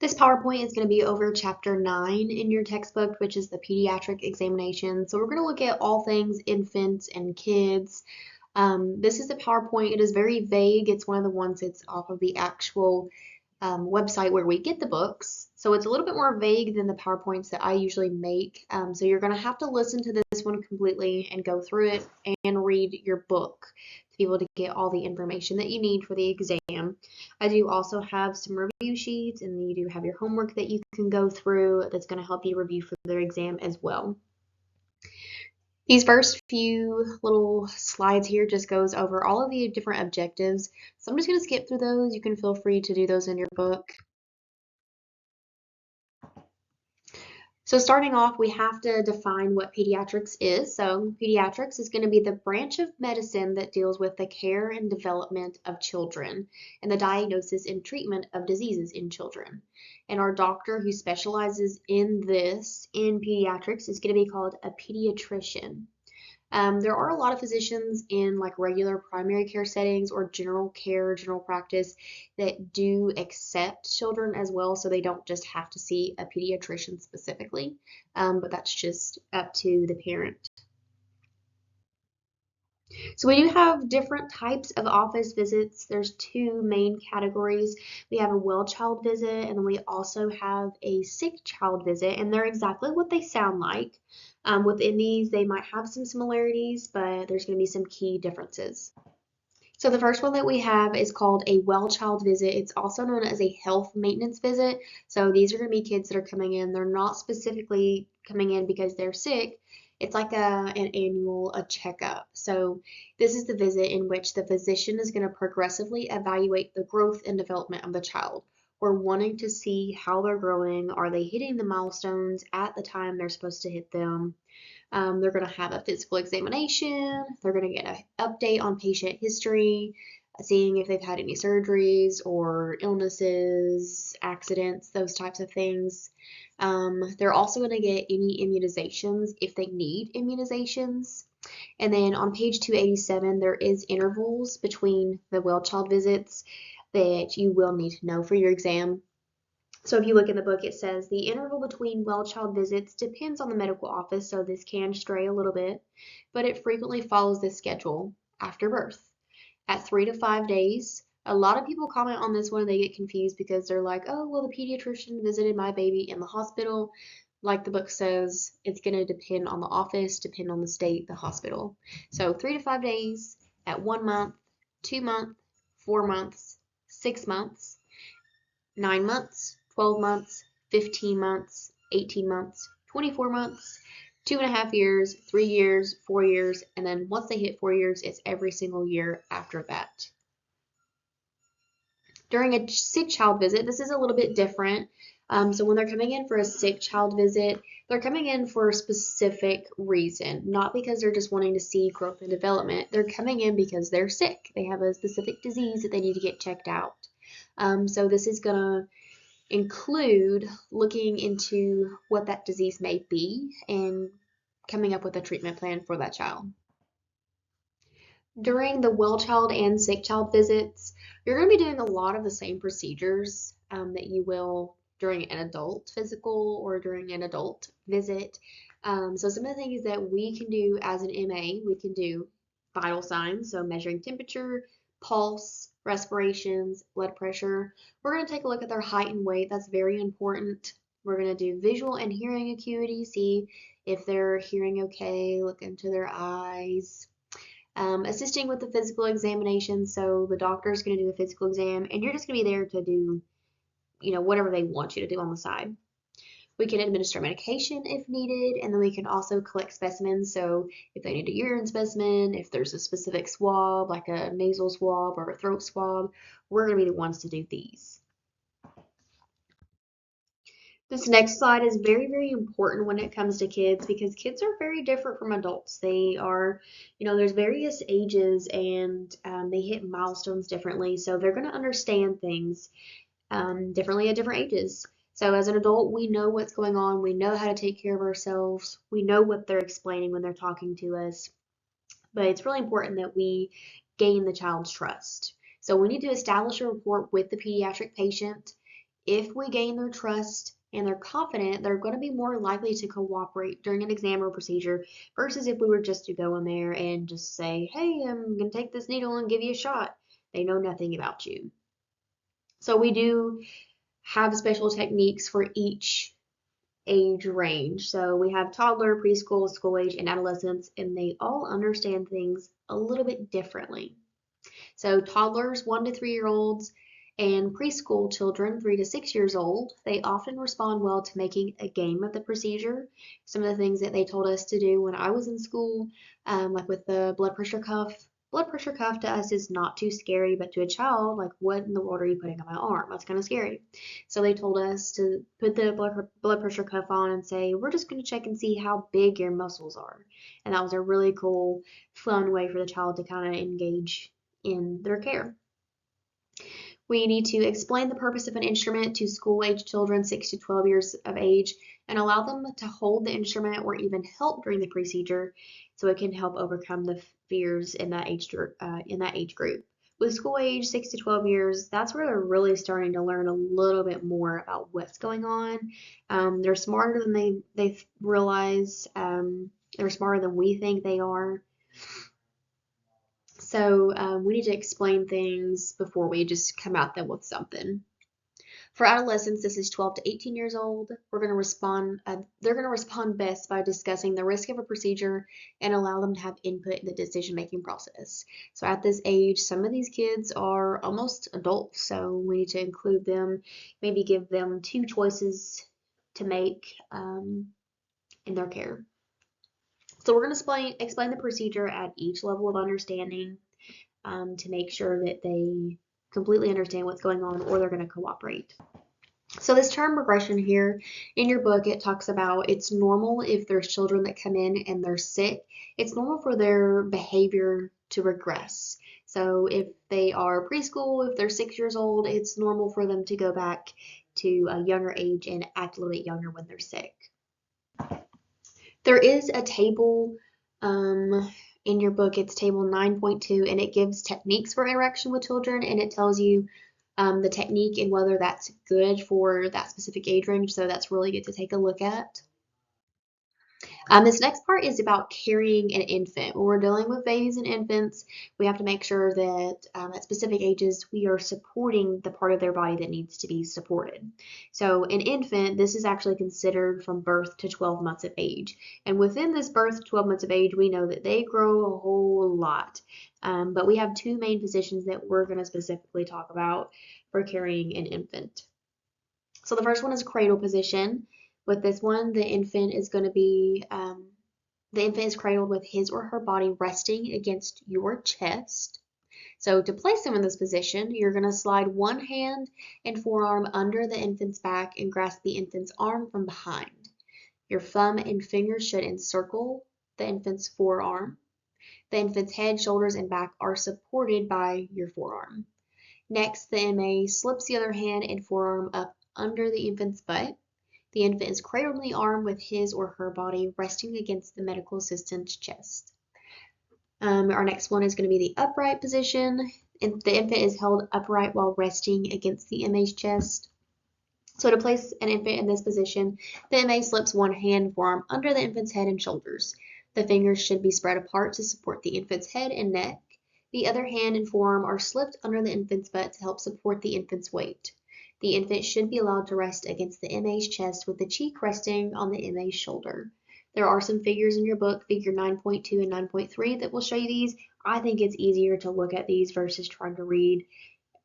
This PowerPoint is going to be over chapter 9 in your textbook, which is the pediatric examination. So we're going to look at all things infants and kids. This is a PowerPoint. It is very vague. It's one of the ones that's off of the actual website where we get the books. So it's a little bit more vague than the PowerPoints that I usually make. So you're going to have to listen to this one completely and go through it and read your book to be able to get all the information that you need for the exam. I do also have some review sheets, and then you do have your homework that you can go through that's going to help you review for their exam as well. These first few little slides here just goes over all of the different objectives. So I'm just going to skip through those. You can feel free to do those in your book. So starting off, we have to define what pediatrics is. So pediatrics is going to be the branch of medicine that deals with the care and development of children and the diagnosis and treatment of diseases in children. And our doctor who specializes in this in pediatrics is going to be called a pediatrician. There are a lot of physicians in like regular primary care settings or general care, general practice that do accept children as well, so they don't just have to see a pediatrician specifically, but that's just up to the parent. So we do have different types of office visits. There's two main categories. We have a well child visit, and then we also have a sick child visit, and they're exactly what they sound like. Within these, they might have some similarities, but there's going to be some key differences. So the first one that we have is called a well child visit. It's also known as a health maintenance visit. So these are going to be kids that are coming in. They're not specifically coming in because they're sick. It's like an annual checkup. So this is the visit in which the physician is going to progressively evaluate the growth and development of the child. We're wanting to see how they're growing. Are they hitting the milestones at the time they're supposed to hit them? They're going to have a physical examination. They're going to get an update on patient history, seeing if they've had any surgeries or illnesses, accidents, those types of things. They're also going to get any immunizations if they need immunizations. And then on page 287, there is intervals between the well child visits that you will need to know for your exam. So if you look in the book, it says the interval between well child visits depends on the medical office, so this can stray a little bit, but it frequently follows this schedule after birth. At 3 to 5 days, a lot of people comment on this one and they get confused because they're like, oh, well, the pediatrician visited my baby in the hospital. Like the book says, it's going to depend on the office, depend on the state, the hospital. So 3 to 5 days, at 1 month, 2 months, 4 months, 6 months, 9 months, 12 months, 15 months, 18 months, 24 months, 2.5 years, 3 years, 4 years, and then once they hit 4 years, it's every single year after that. During a sick child visit, this is a little bit different. So when they're coming in for a sick child visit, they're coming in for a specific reason, not because they're just wanting to see growth and development. They're coming in because they're sick. They have a specific disease that they need to get checked out. So this is going to include looking into what that disease may be and coming up with a treatment plan for that child. During the well child and sick child visits, you're going to be doing a lot of the same procedures that you will during an adult physical or during an adult visit. So some of the things that we can do as an MA, we can do vital signs, so measuring temperature, pulse, respirations, blood pressure. We're going to take a look at their height and weight. That's very important. We're going to do visual and hearing acuity, see if they're hearing okay, look into their eyes. Assisting with the physical examination, so the doctor is going to do a physical exam and you're just going to be there to do, whatever they want you to do on the side. We can administer medication if needed, and then we can also collect specimens. So if they need a urine specimen, if there's a specific swab, like a nasal swab or a throat swab, we're going to be the ones to do these. This next slide is very, very important when it comes to kids because kids are very different from adults. They are, there's various ages and they hit milestones differently. So they're going to understand things differently at different ages. So as an adult, we know what's going on. We know how to take care of ourselves. We know what they're explaining when they're talking to us. But it's really important that we gain the child's trust. So we need to establish a rapport with the pediatric patient. If we gain their trust and they're confident, they're going to be more likely to cooperate during an exam or procedure versus if we were just to go in there and just say, hey, I'm going to take this needle and give you a shot. They know nothing about you. So we do have special techniques for each age range. So we have toddler, preschool, school age, and adolescents, and they all understand things a little bit differently. So toddlers, 1 to 3 year olds, and preschool children, 3 to 6 years old, they often respond well to making a game of the procedure. Some of the things that they told us to do when I was in school, like with the blood pressure cuff. Blood pressure cuff to us is not too scary, but to a child, like what in the world are you putting on my arm? That's kind of scary. So they told us to put the blood pressure cuff on and say, we're just going to check and see how big your muscles are. And that was a really cool, fun way for the child to kind of engage in their care. We need to explain the purpose of an instrument to school-age children 6 to 12 years of age and allow them to hold the instrument or even help during the procedure so it can help overcome the fears in that age group. With school age 6 to 12 years, that's where they're really starting to learn a little bit more about what's going on. They're smarter than they realize. They're smarter than we think they are. So we need to explain things before we just come at them with something. For adolescents, this is 12 to 18 years old. We're going to respond. They're going to respond best by discussing the risk of a procedure and allow them to have input in the decision-making process. So at this age, some of these kids are almost adults, so we need to include them. Maybe give them 2 choices to make in their care. So we're going to explain the procedure at each level of understanding to make sure that they completely understand what's going on or they're going to cooperate. So this term regression here in your book, it talks about it's normal if there's children that come in and they're sick. It's normal for their behavior to regress. So if they are preschool, if they're 6 years old, it's normal for them to go back to a younger age and act a little bit younger when they're sick. There is a table in your book, it's table 9.2, and it gives techniques for interaction with children, and it tells you the technique and whether that's good for that specific age range. So that's really good to take a look at. This next part is about carrying an infant. When we're dealing with babies and infants, we have to make sure that at specific ages we are supporting the part of their body that needs to be supported. So an infant, this is actually considered from birth to 12 months of age. And within this birth to 12 months of age, we know that they grow a whole lot. But we have 2 main positions that we're going to specifically talk about for carrying an infant. So the first one is cradle position. With this one, the infant is cradled with his or her body resting against your chest. So to place them in this position, you're going to slide one hand and forearm under the infant's back and grasp the infant's arm from behind. Your thumb and fingers should encircle the infant's forearm. The infant's head, shoulders, and back are supported by your forearm. Next, the MA slips the other hand and forearm up under the infant's butt. The infant is cradled in the arm with his or her body resting against the medical assistant's chest. Our next one is going to be the upright position. And the infant is held upright while resting against the MA's chest. So to place an infant in this position, the MA slips one hand and forearm under the infant's head and shoulders. The fingers should be spread apart to support the infant's head and neck. The other hand and forearm are slipped under the infant's butt to help support the infant's weight. The infant should be allowed to rest against the MA's chest with the cheek resting on the MA's shoulder. There are some figures in your book, figure 9.2 and 9.3, that will show you these. I think it's easier to look at these versus trying to read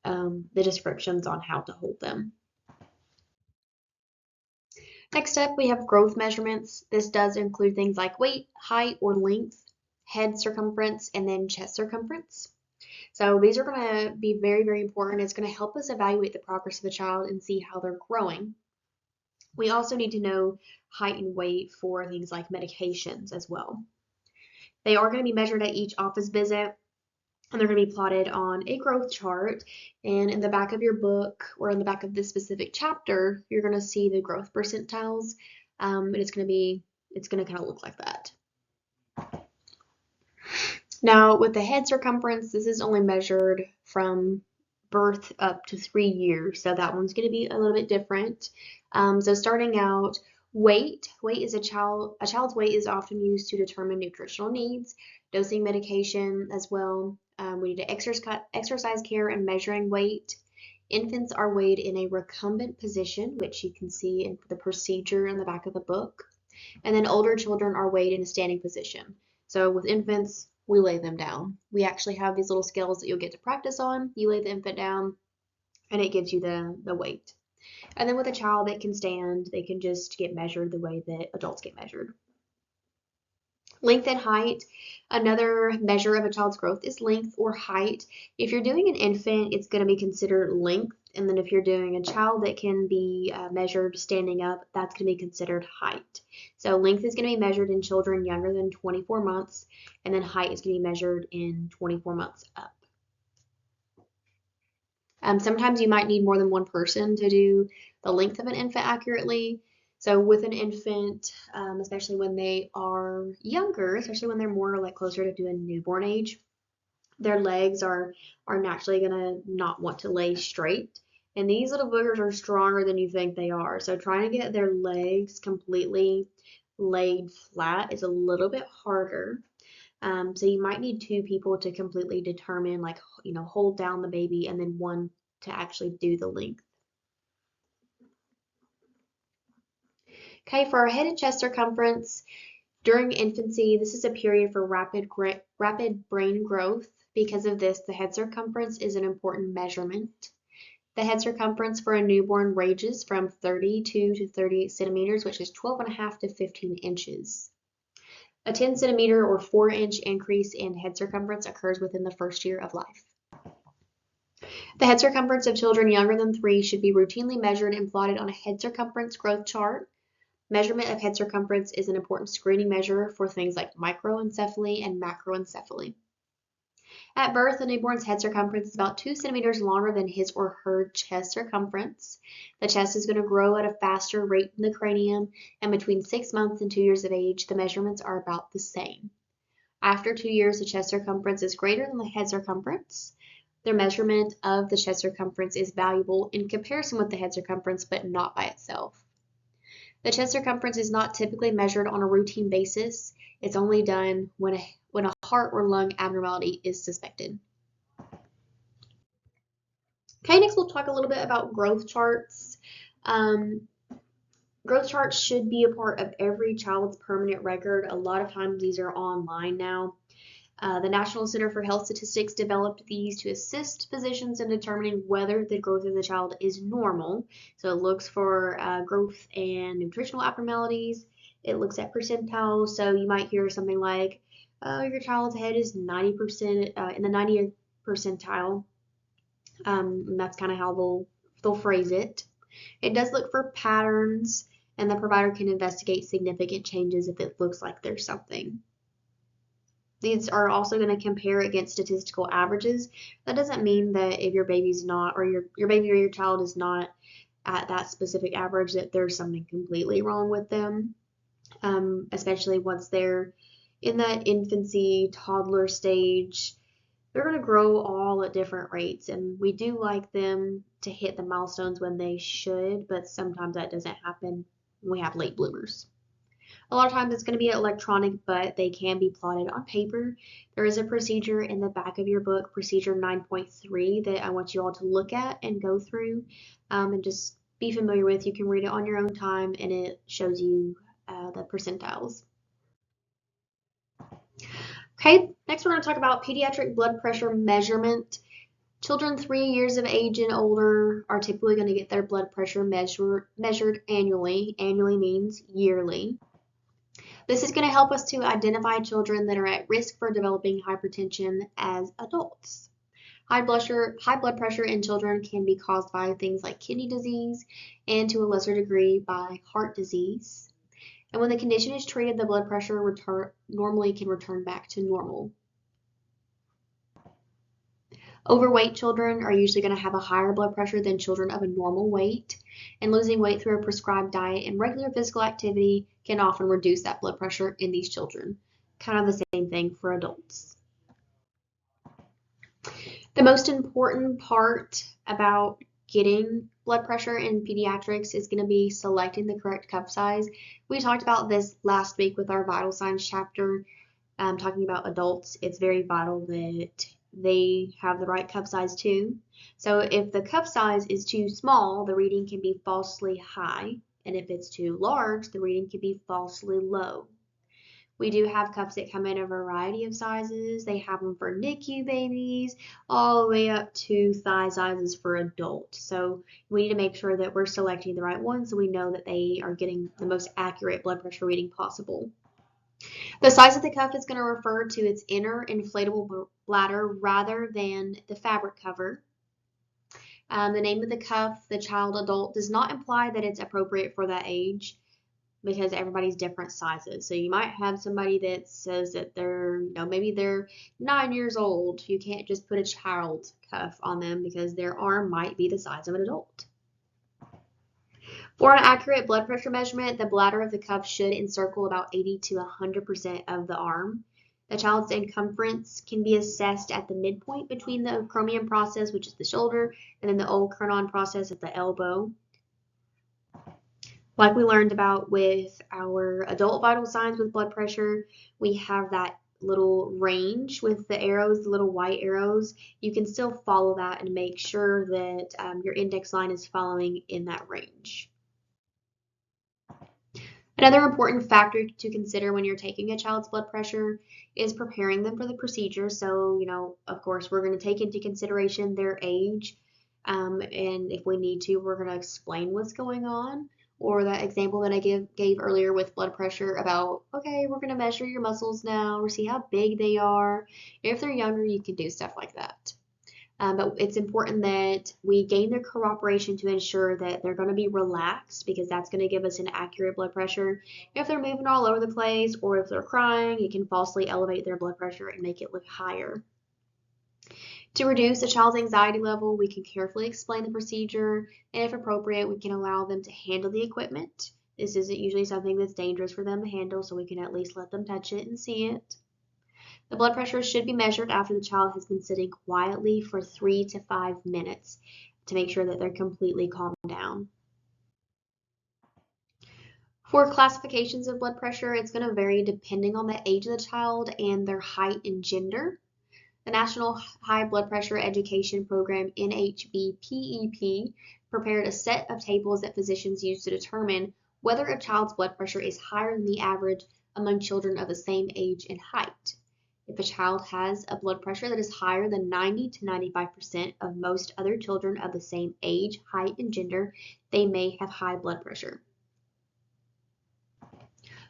the descriptions on how to hold them. Next up, we have growth measurements. This does include things like weight, height, or length, head circumference, and then chest circumference. So these are going to be very, very important. It's going to help us evaluate the progress of the child and see how they're growing. We also need to know height and weight for things like medications as well. They are going to be measured at each office visit, and they're going to be plotted on a growth chart. And in the back of your book, or in the back of this specific chapter, you're going to see the growth percentiles, and it's going to kind of look like that. Now, with the head circumference, this is only measured from birth up to 3 years. So that one's going to be a little bit different. So starting out, weight. Weight is a child's weight is often used to determine nutritional needs, dosing medication as well. We need to exercise care and measuring weight. Infants are weighed in a recumbent position, which you can see in the procedure in the back of the book. And then older children are weighed in a standing position. So with infants, we lay them down. We actually have these little scales that you'll get to practice on. You lay the infant down and it gives you the weight. And then with a child that can stand, they can just get measured the way that adults get measured. Length and height. Another measure of a child's growth is length or height. If you're doing an infant, it's going to be considered length. And then if you're doing a child that can be measured standing up, that's going to be considered height. So length is going to be measured in children younger than 24 months, and then height is going to be measured in 24 months up. Sometimes you might need more than one person to do the length of an infant accurately. So with an infant, especially when they are younger, especially when they're more like closer to doing newborn age, their legs are naturally gonna not want to lay straight. And these little boogers are stronger than you think they are. So trying to get their legs completely laid flat is a little bit harder. So you might need two people to completely determine, like, hold down the baby, and then one to actually do the length. Okay, for our head and chest circumference, during infancy, this is a period for rapid brain growth. Because of this, the head circumference is an important measurement. The head circumference for a newborn ranges from 32 to 38 centimeters, which is 12.5 to 15 inches. A 10 centimeter or 4-inch increase in head circumference occurs within the first year of life. The head circumference of children younger than 3 should be routinely measured and plotted on a head circumference growth chart. Measurement of head circumference is an important screening measure for things like microencephaly and macroencephaly. At birth, a newborn's head circumference is about 2 centimeters longer than his or her chest circumference. The chest is going to grow at a faster rate than the cranium, and between 6 months and 2 years of age, the measurements are about the same. After 2 years, the chest circumference is greater than the head circumference. The measurement of the chest circumference is valuable in comparison with the head circumference, but not by itself. The chest circumference is not typically measured on a routine basis. It's only done when a heart or lung abnormality is suspected. Okay, next we'll talk a little bit about growth charts. Growth charts should be a part of every child's permanent record. A lot of times these are online now. The National Center for Health Statistics developed these to assist physicians in determining whether the growth of the child is normal. So it looks for growth and nutritional abnormalities. It looks at percentiles. So you might hear something like, your child's head is 90% in the 90th percentile. And that's kind of how they'll phrase it. It does look for patterns, and the provider can investigate significant changes if it looks like there's something. These are also going to compare against statistical averages. That doesn't mean that if your baby's not, or your baby or your child is not at that specific average, that there's something completely wrong with them, especially once they're in that infancy, toddler stage. They're going to grow all at different rates, and we do like them to hit the milestones when they should, but sometimes that doesn't happen when we have late bloomers. A lot of times it's going to be electronic, but they can be plotted on paper. There is a procedure in the back of your book, procedure 9.3, that I want you all to look at and go through and just be familiar with. You can read it on your own time, and it shows you the percentiles. Okay, next we're going to talk about pediatric blood pressure measurement. Children 3 years of age and older are typically going to get their blood pressure measured annually. Annually means yearly. This is going to help us to identify children that are at risk for developing hypertension as adults. High blood pressure in children can be caused by things like kidney disease and to a lesser degree by heart disease. And when the condition is treated, the blood pressure normally can return back to normal. Overweight children are usually going to have a higher blood pressure than children of a normal weight, and losing weight through a prescribed diet and regular physical activity can often reduce that blood pressure in these children. Kind of the same thing for adults. The most important part about getting blood pressure in pediatrics is going to be selecting the correct cuff size. We talked about this last week with our vital signs chapter, talking about adults. It's very vital that they have the right cuff size too. So if the cuff size is too small, the reading can be falsely high, and if it's too large, the reading can be falsely low. We do have cups that come in a variety of sizes. They have them for NICU babies all the way up to thigh sizes for adults. So we need to make sure that we're selecting the right ones so we know that they are getting the most accurate blood pressure reading possible. The size of the cuff is going to refer to its inner inflatable bladder rather than the fabric cover. The name of the cuff, the child adult, does not imply that it's appropriate for that age, because everybody's different sizes. So you might have somebody that says that they're, maybe they're 9 years old. You can't just put a child cuff on them because their arm might be the size of an adult. For an accurate blood pressure measurement, the bladder of the cuff should encircle about 80 to 100% of the arm. The child's circumference can be assessed at the midpoint between the acromion process, which is the shoulder, and then the olecranon process at the elbow. Like we learned about with our adult vital signs with blood pressure, we have that little range with the arrows, the little white arrows. You can still follow that and make sure that your index line is following in that range. Another important factor to consider when you're taking a child's blood pressure is preparing them for the procedure. So, of course, we're going to take into consideration their age. And if we need to, we're going to explain what's going on. Or that example that I gave earlier with blood pressure about, okay, we're going to measure your muscles now or see how big they are. If they're younger, you can do stuff like that. But it's important that we gain their cooperation to ensure that they're going to be relaxed, because that's going to give us an accurate blood pressure. If they're moving all over the place or if they're crying, it can falsely elevate their blood pressure and make it look higher. To reduce a child's anxiety level, we can carefully explain the procedure, and if appropriate, we can allow them to handle the equipment. This isn't usually something that's dangerous for them to handle, so we can at least let them touch it and see it. The blood pressure should be measured after the child has been sitting quietly for 3 to 5 minutes to make sure that they're completely calmed down. For classifications of blood pressure, it's going to vary depending on the age of the child and their height and gender. The National High Blood Pressure Education Program, NHBPEP, prepared a set of tables that physicians use to determine whether a child's blood pressure is higher than the average among children of the same age and height. If a child has a blood pressure that is higher than 90 to 95% of most other children of the same age, height, and gender, they may have high blood pressure.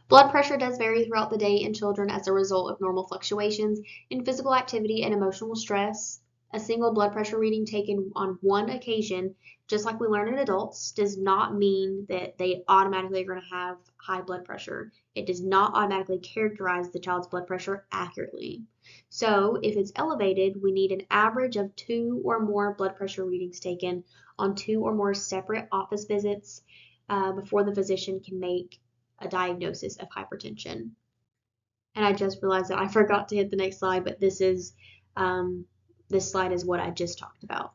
Blood pressure does vary throughout the day in children as a result of normal fluctuations in physical activity and emotional stress. A single blood pressure reading taken on one occasion, just like we learn in adults, does not mean that they automatically are going to have high blood pressure. It does not automatically characterize the child's blood pressure accurately. So if it's elevated, we need an average of 2 or more blood pressure readings taken on 2 or more separate office visits before the physician can make a diagnosis of hypertension. And I just realized that I forgot to hit the next slide, but this slide is what I just talked about.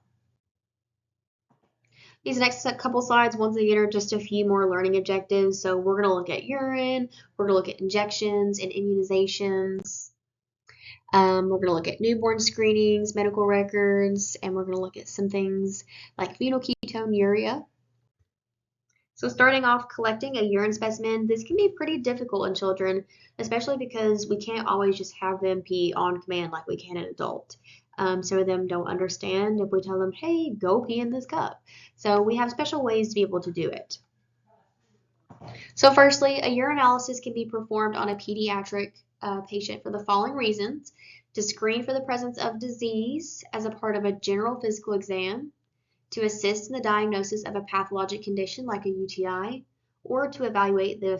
These next couple slides, once again, are just a few more learning objectives. So we're going to look at urine, we're going to look at injections and immunizations. We're going to look at newborn screenings, medical records, and we're going to look at some things like phenylketonuria. So starting off, collecting a urine specimen, this can be pretty difficult in children, especially because we can't always just have them pee on command like we can an adult. Some of them don't understand if we tell them, hey, go pee in this cup. So we have special ways to be able to do it. So firstly, a urinalysis can be performed on a pediatric patient for the following reasons: to screen for the presence of disease as a part of a general physical exam, to assist in the diagnosis of a pathologic condition like a UTI, or to evaluate the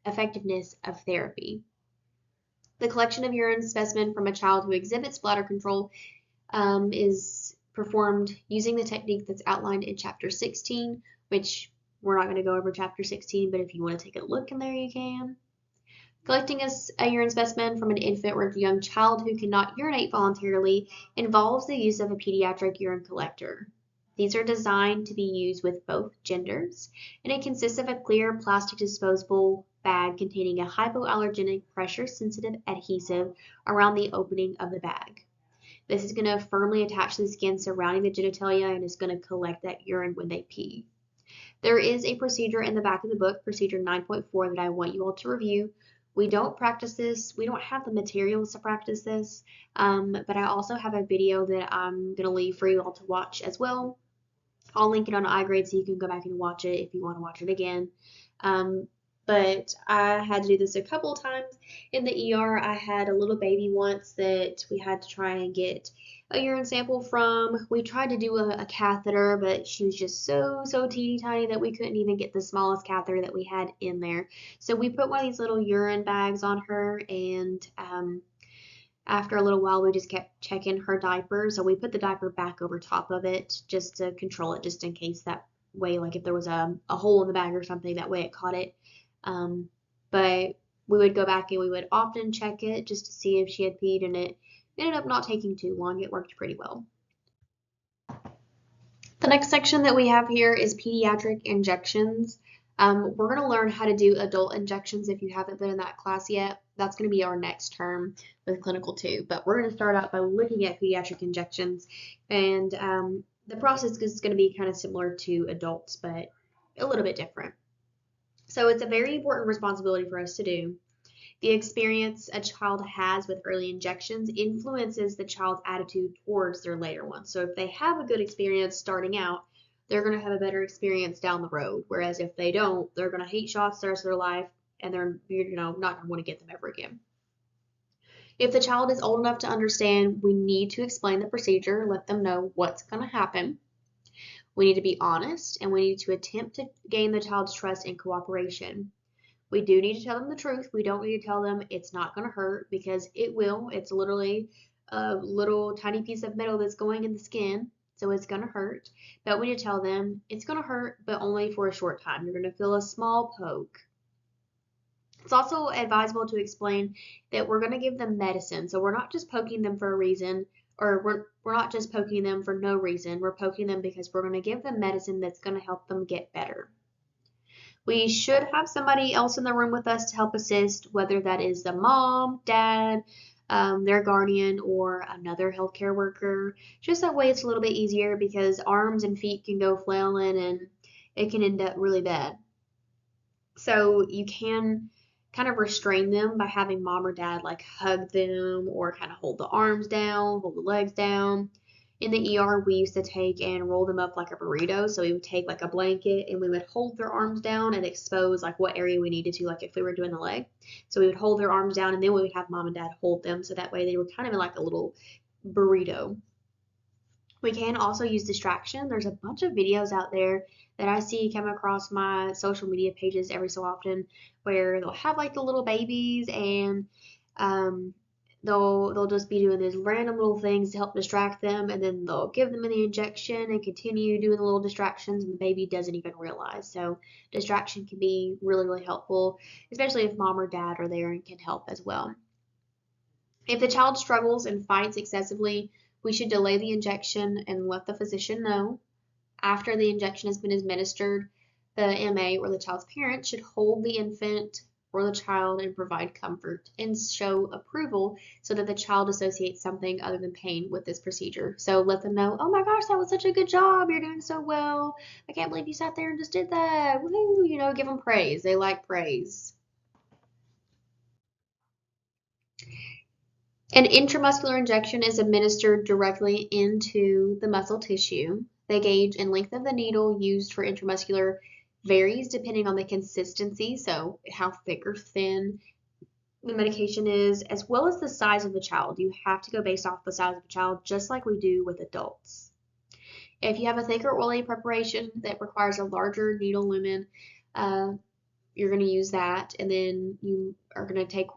effectiveness of therapy. The collection of urine specimen from a child who exhibits bladder control is performed using the technique that's outlined in Chapter 16, which we're not going to go over Chapter 16, but if you want to take a look in there, you can. Collecting a urine specimen from an infant or young child who cannot urinate voluntarily involves the use of a pediatric urine collector. These are designed to be used with both genders, and it consists of a clear plastic disposable bag containing a hypoallergenic pressure sensitive adhesive around the opening of the bag. This is going to firmly attach to the skin surrounding the genitalia and is going to collect that urine when they pee. There is a procedure in the back of the book, procedure 9.4, that I want you all to review. We don't practice this. We don't have the materials to practice this, but I also have a video that I'm going to leave for you all to watch as well. I'll link it on iGrade so you can go back and watch it if you want to watch it again. Um, but I had to do this a couple of times in the ER. I had a little baby once that we had to try and get a urine sample from. We tried to do a catheter, but she was just so teeny tiny that we couldn't even get the smallest catheter that we had in there. So we put one of these little urine bags on her, and after a little while, we just kept checking her diaper. So we put the diaper back over top of it just to control it, just in case that way, like if there was a hole in the bag or something, that way it caught it. Um, but we would go back and we would often check it just to see if she had peed, and it ended up not taking too long. It worked pretty well. The next section that we have here is pediatric injections. We're going to learn how to do adult injections if you haven't been in that class yet. That's going to be our next term with clinical 2. But we're going to start out by looking at pediatric injections. And the process is going to be kind of similar to adults, but a little bit different. So it's a very important responsibility for us to do. The experience a child has with early injections influences the child's attitude towards their later ones. So if they have a good experience starting out, they're going to have a better experience down the road. Whereas if they don't, they're going to hate shots the rest of their life, and they're not going to want to get them ever again. If the child is old enough to understand, we need to explain the procedure, let them know what's going to happen. We need to be honest, and we need to attempt to gain the child's trust and cooperation. We do need to tell them the truth. We don't need to tell them it's not going to hurt, because it will. It's literally a little tiny piece of metal that's going in the skin, so it's going to hurt. But we need to tell them it's going to hurt, but only for a short time. You're going to feel a small poke. It's also advisable to explain that we're going to give them medicine. So we're not just poking them for a reason, or we're not just poking them for no reason. We're poking them because we're going to give them medicine that's going to help them get better. We should have somebody else in the room with us to help assist, whether that is the mom, dad, their guardian, or another healthcare worker. Just that way it's a little bit easier, because arms and feet can go flailing and it can end up really bad. So you can kind of restrain them by having mom or dad like hug them, or kind of hold the arms down, hold the legs down. In the ER, we used to take and roll them up like a burrito. So we would take like a blanket and we would hold their arms down and expose like what area we needed to, like if we were doing the leg. So we would hold their arms down, and then we would have mom and dad hold them. So that way they were kind of in like a little burrito. We can also use distraction. There's a bunch of videos out there that I see come across my social media pages every so often, where they'll have like the little babies, and um, they'll just be doing these random little things to help distract them, and then they'll give them an injection and continue doing the little distractions, and the baby doesn't even realize. So distraction can be really helpful, especially if mom or dad are there and can help as well. If the child struggles and fights excessively, we should delay the injection and let the physician know. After the injection has been administered, the MA or the child's parent should hold the infant or the child and provide comfort and show approval, so that the child associates something other than pain with this procedure. So let them know, oh my gosh, that was such a good job. You're doing so well. I can't believe you sat there and just did that. Woohoo, give them praise. They like praise. An intramuscular injection is administered directly into the muscle tissue. The gauge and length of the needle used for intramuscular varies depending on the consistency, so how thick or thin the medication is, as well as the size of the child. You have to go based off the size of the child, just like we do with adults. If you have a thicker oily preparation that requires a larger needle lumen, uh, you're going to use that, and then you are going to take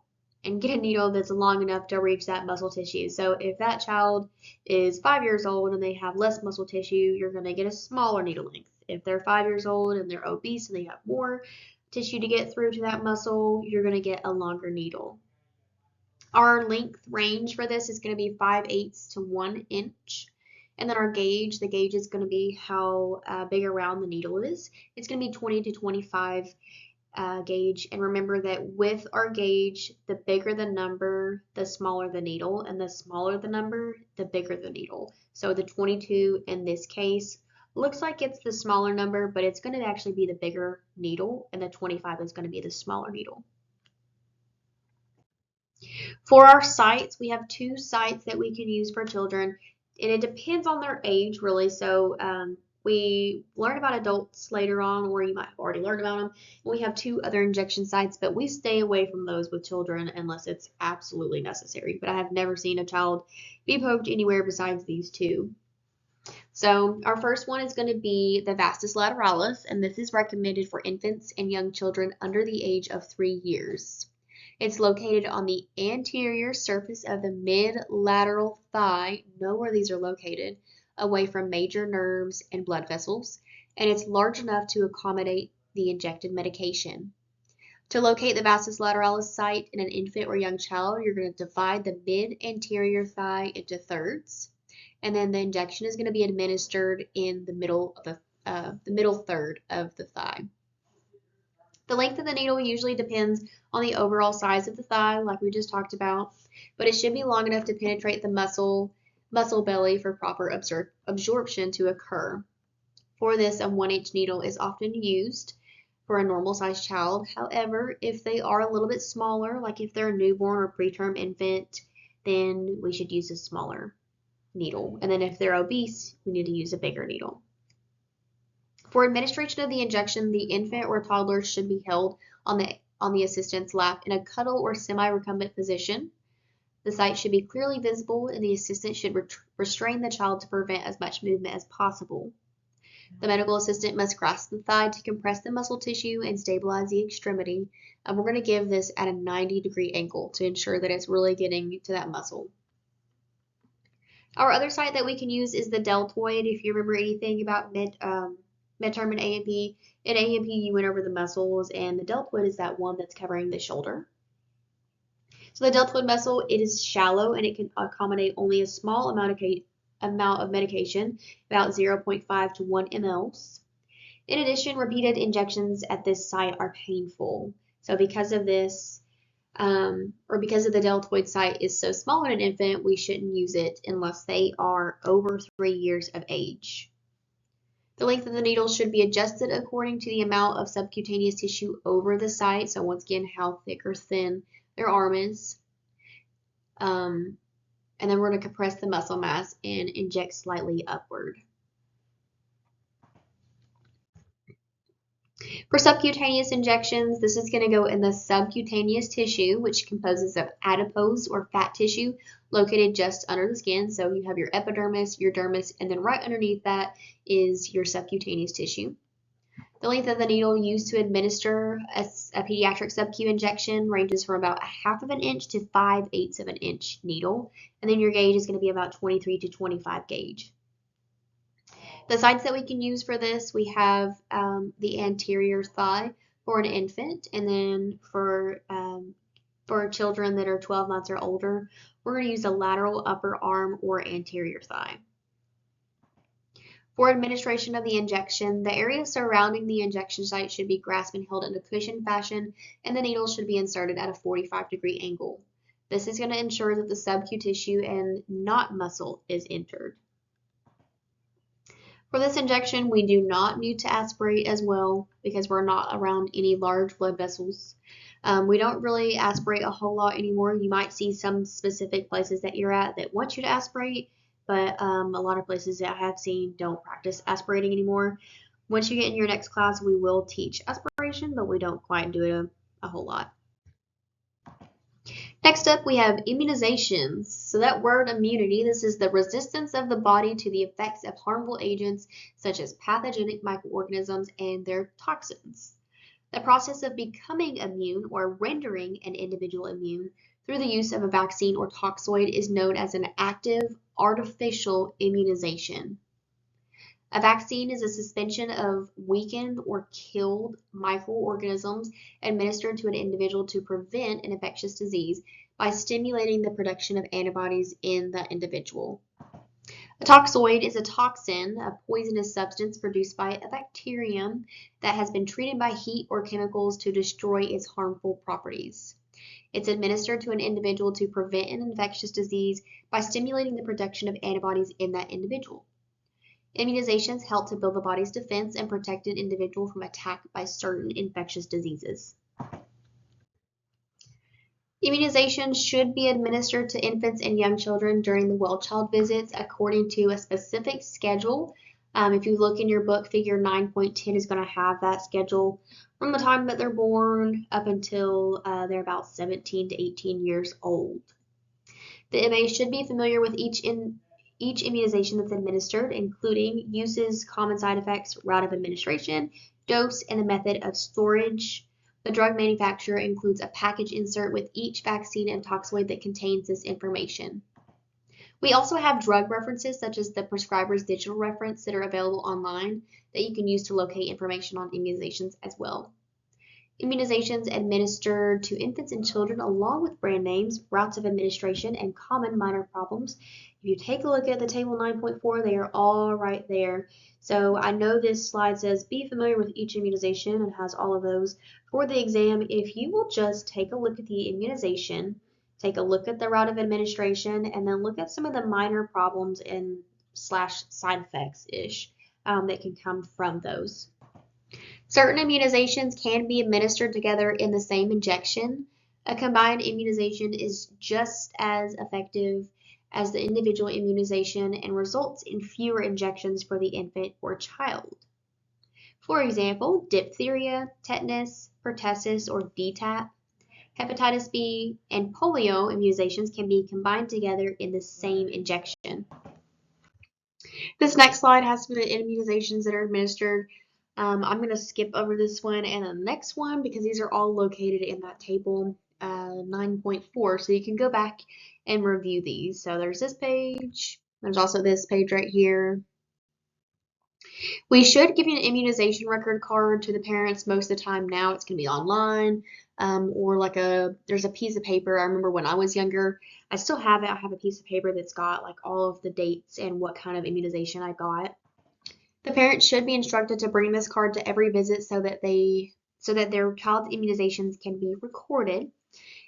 and get a needle that's long enough to reach that muscle tissue. So if that child is 5 years old and they have less muscle tissue, you're going to get a smaller needle length. If they're 5 years old and they're obese and they have more tissue to get through to that muscle, you're going to get a longer needle. Our length range for this is going to be 5/8 to 1 inch. And then our gauge, the gauge is going to be how big around the needle is. It's going to be 20 to 25 gauge. And remember that with our gauge, the bigger the number, the smaller the needle. And the smaller the number, the bigger the needle. So the 22 in this case looks like it's the smaller number, but it's going to actually be the bigger needle. And the 25 is going to be the smaller needle. For our sites, we have 2 sites that we can use for children, and it depends on their age, really. So we learn about adults later on, or you might have already learned about them. We have 2 other injection sites, but we stay away from those with children unless it's absolutely necessary. But I have never seen a child be poked anywhere besides these 2. So our first one is going to be the vastus lateralis, and this is recommended for infants and young children under the age of 3 years. It's located on the anterior surface of the mid-lateral thigh, know where these are located, away from major nerves and blood vessels, and it's large enough to accommodate the injected medication. To locate the vastus lateralis site in an infant or young child, you're going to divide the mid-anterior thigh into thirds, and then the injection is going to be administered in the middle of the middle third of the thigh. The length of the needle usually depends on the overall size of the thigh, like we just talked about, but it should be long enough to penetrate the muscle belly for proper absorption to occur. For this, a 1-inch needle is often used for a normal sized child. However, if they are a little bit smaller, like if they're a newborn or preterm infant, then we should use a smaller needle. And then if they're obese, we need to use a bigger needle. For administration of the injection, the infant or toddler should be held on the assistant's lap in a cuddle or semi-recumbent position. The site should be clearly visible, and the assistant should restrain the child to prevent as much movement as possible. The medical assistant must grasp the thigh to compress the muscle tissue and stabilize the extremity. And we're going to give this at a 90-degree angle to ensure that it's really getting to that muscle. Our other site that we can use is the deltoid. If you remember anything about midterm in A&P. In A&P, you went over the muscles, and the deltoid is that one that's covering the shoulder. So the deltoid muscle, it is shallow, and it can accommodate only a small amount of medication, about 0.5 to 1 mL. In addition, repeated injections at this site are painful. So because of this, or because of the deltoid site is so small in an infant, we shouldn't use it unless they are over 3 years of age. The length of the needle should be adjusted according to the amount of subcutaneous tissue over the site. So once again, how thick or thin their arm is. And then we're going to compress the muscle mass and inject slightly upward. For subcutaneous injections, this is going to go in the subcutaneous tissue, which composes of adipose or fat tissue located just under the skin. So you have your epidermis, your dermis, and then right underneath that is your subcutaneous tissue. The length of the needle used to administer a pediatric sub-Q injection ranges from about 1/2 of an inch to 5/8 of an inch needle. And then your gauge is going to be about 23 to 25 gauge. The sites that we can use for this, we have the anterior thigh for an infant, and then for children that are 12 months or older, we're going to use a lateral upper arm or anterior thigh. For administration of the injection, the area surrounding the injection site should be grasped and held in a cushion fashion, and the needle should be inserted at a 45-degree angle. This is going to ensure that the sub-Q tissue and not muscle is entered. For this injection, we do not need to aspirate as well because we're not around any large blood vessels. We don't really aspirate a whole lot anymore. You might see some specific places that you're at that want you to aspirate, but a lot of places that I have seen don't practice aspirating anymore. Once you get in your next class, we will teach aspiration, but we don't quite do it a whole lot. Next up, we have immunizations. So that word immunity, this is the resistance of the body to the effects of harmful agents such as pathogenic microorganisms and their toxins. The process of becoming immune or rendering an individual immune through the use of a vaccine or toxoid is known as an active artificial immunization. A vaccine is a suspension of weakened or killed microorganisms administered to an individual to prevent an infectious disease by stimulating the production of antibodies in the individual. A toxoid is a toxin, a poisonous substance produced by a bacterium that has been treated by heat or chemicals to destroy its harmful properties. It's administered to an individual to prevent an infectious disease by stimulating the production of antibodies in that individual. Immunizations help to build the body's defense and protect an individual from attack by certain infectious diseases. Immunizations should be administered to infants and young children during the well child visits according to a specific schedule. If you look in your book, figure 9.10 is going to have that schedule from the time that they're born up until they're about 17 to 18 years old. The MA should be familiar with each immunization that's administered, including uses, common side effects, route of administration, dose, and the method of storage. The drug manufacturer includes a package insert with each vaccine and toxoid that contains this information. We also have drug references such as the prescriber's digital reference that are available online that you can use to locate information on immunizations as well. Immunizations administered to infants and children along with brand names, routes of administration, and common minor problems. If you take a look at the table 9.4, they are all right there. So I know this slide says be familiar with each immunization and has all of those. For the exam, if you will just take a look at the immunization, take a look at the route of administration, and then look at some of the minor problems and / side effects-ish that can come from those. Certain immunizations can be administered together in the same injection. A combined immunization is just as effective as the individual immunization and results in fewer injections for the infant or child. For example, diphtheria, tetanus, pertussis, or DTaP, hepatitis B, and polio immunizations can be combined together in the same injection. This next slide has some of the immunizations that are administered. I'm going to skip over this one and the next one because these are all located in that table 9.4. So you can go back and review these. So there's this page. There's also this page right here. We should give you an immunization record card to the parents most of the time now. It's going to be online or there's a piece of paper. I remember when I was younger, I still have it. I have a piece of paper that's got like all of the dates and what kind of immunization I got. The parents should be instructed to bring this card to every visit so that their child's immunizations can be recorded,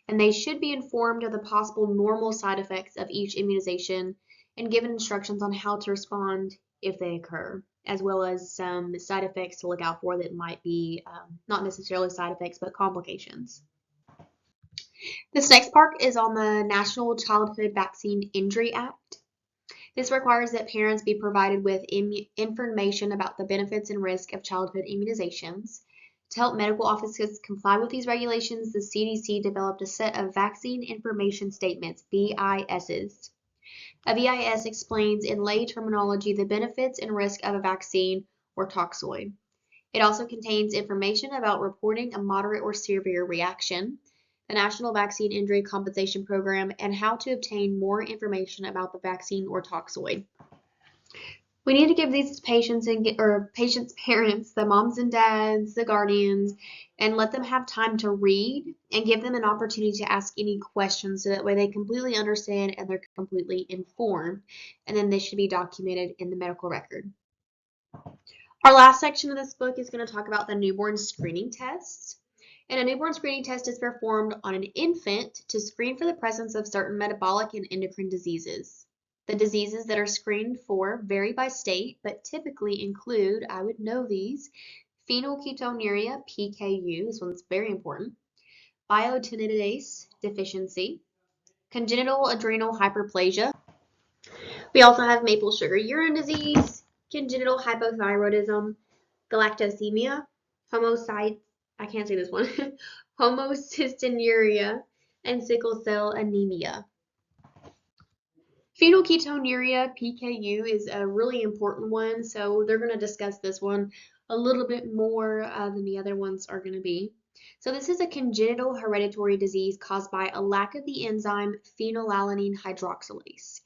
and they should be informed of the possible normal side effects of each immunization and given instructions on how to respond if they occur, as well as some side effects to look out for that might be not necessarily side effects but complications. This next part is on the National Childhood Vaccine Injury Act. This requires that parents be provided with information about the benefits and risk of childhood immunizations. To help medical offices comply with these regulations, the CDC developed a set of vaccine information statements, VISs. A VIS explains in lay terminology the benefits and risk of a vaccine or toxoid. It also contains information about reporting a moderate or severe reaction, the National Vaccine Injury Compensation Program, and how to obtain more information about the vaccine or toxoid. We need to give these patients patients' parents, the moms and dads, the guardians, and let them have time to read and give them an opportunity to ask any questions so that way they completely understand and they're completely informed. And then this should be documented in the medical record. Our last section of this book is going to talk about the newborn screening test. And a newborn screening test is performed on an infant to screen for the presence of certain metabolic and endocrine diseases. The diseases that are screened for vary by state, but typically include, I would know these, phenylketonuria, PKU, this one's very important, biotinidase deficiency, congenital adrenal hyperplasia. We also have maple sugar urine disease, congenital hypothyroidism, galactosemia, I can't say this one, homocystinuria, and sickle cell anemia. Phenylketonuria, PKU, is a really important one, so they're going to discuss this one a little bit more than the other ones are going to be. So this is a congenital hereditary disease caused by a lack of the enzyme phenylalanine hydroxylase.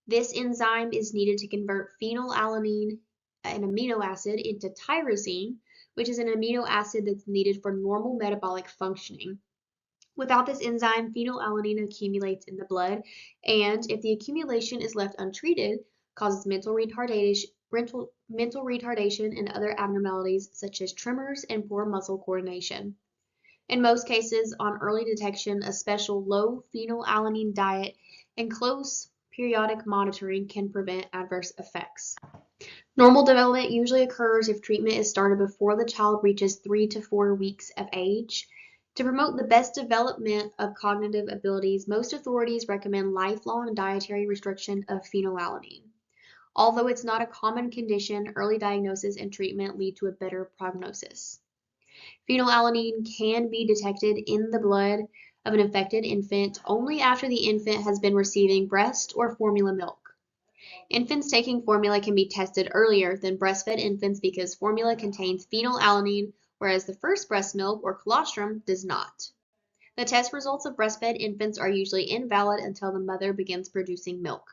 This enzyme is needed to convert phenylalanine an amino acid into tyrosine, which is an amino acid that's needed for normal metabolic functioning. Without this enzyme, phenylalanine accumulates in the blood, and if the accumulation is left untreated, causes mental retardation and other abnormalities such as tremors and poor muscle coordination. In most cases, on early detection, a special low phenylalanine diet and close periodic monitoring can prevent adverse effects. Normal development usually occurs if treatment is started before the child reaches 3 to 4 weeks of age. To promote the best development of cognitive abilities, most authorities recommend lifelong dietary restriction of phenylalanine. Although it's not a common condition, early diagnosis and treatment lead to a better prognosis. Phenylalanine can be detected in the blood of an affected infant only after the infant has been receiving breast or formula milk. Infants taking formula can be tested earlier than breastfed infants because formula contains phenylalanine, whereas the first breast milk or colostrum does not. The test results of breastfed infants are usually invalid until the mother begins producing milk.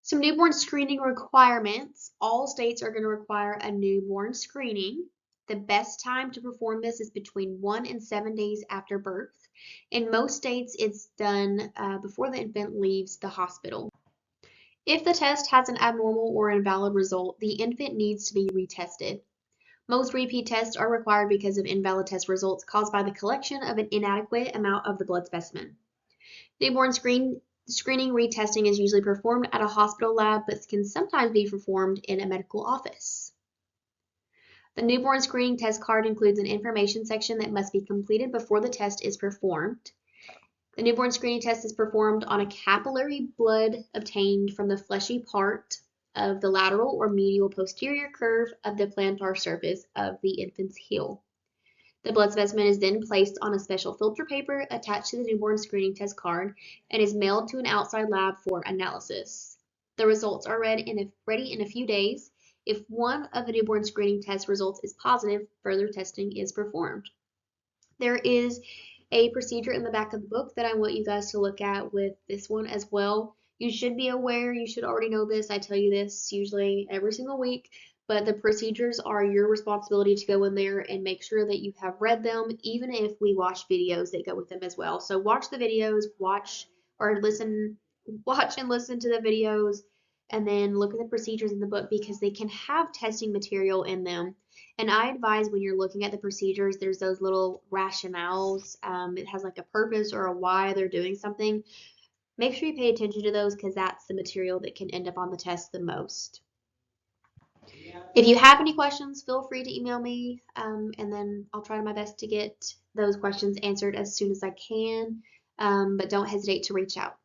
Some newborn screening requirements. All states are going to require a newborn screening. The best time to perform this is between 1 and 7 days after birth. In most states, it's done before the infant leaves the hospital. If the test has an abnormal or invalid result, the infant needs to be retested. Most repeat tests are required because of invalid test results caused by the collection of an inadequate amount of the blood specimen. Newborn screening retesting is usually performed at a hospital lab, but can sometimes be performed in a medical office. The newborn screening test card includes an information section that must be completed before the test is performed. The newborn screening test is performed on a capillary blood obtained from the fleshy part of the lateral or medial posterior curve of the plantar surface of the infant's heel. The blood specimen is then placed on a special filter paper attached to the newborn screening test card and is mailed to an outside lab for analysis. The results are ready in a few days. If one of the newborn screening test results is positive, further testing is performed. There is a procedure in the back of the book that I want you guys to look at with this one as well. You should be aware, you should already know this. I tell you this usually every single week, but the procedures are your responsibility to go in there and make sure that you have read them, even if we watch videos that go with them as well. So watch the videos, watch and listen to the videos, and then look at the procedures in the book because they can have testing material in them. And I advise when you're looking at the procedures, there's those little rationales. It has like a purpose or a why they're doing something. Make sure you pay attention to those because that's the material that can end up on the test the most. If you have any questions, feel free to email me, and then I'll try my best to get those questions answered as soon as I can. But don't hesitate to reach out.